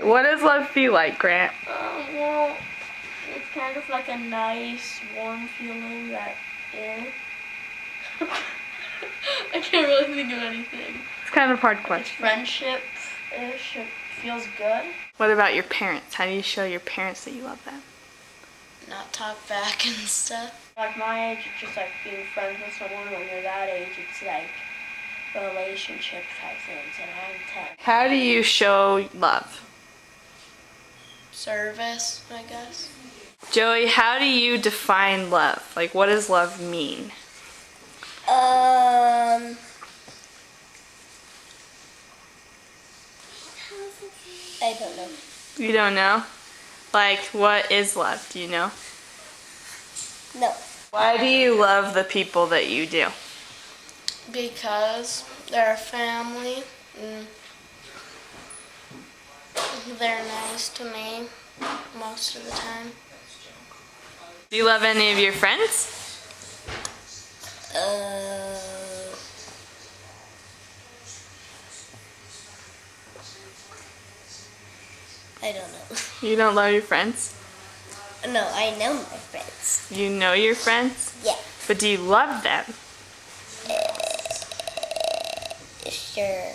What does love feel like, Grant? Well, it's kind of like a nice, warm feeling that, I can't really think of anything. It's kind of a hard It's question. friendship-ish. It feels good. What about your parents? How do you show your parents that you love them? Not talk back and stuff. Like my age, it's just like being friends with someone. When you're that age, it's like relationship type things, and I'm 10. How do you show love? Service, I guess. Joey, how do you define love? Like, what does love mean? I don't know. You don't know? Like, what is love? Do you know? No. Why do you love the people that you do? Because they're a family, and they're nice to me most of the time. Do you love any of your friends? I don't know. You don't love your friends? No, I know my friends. You know your friends? Yeah. But do you love them? Sure.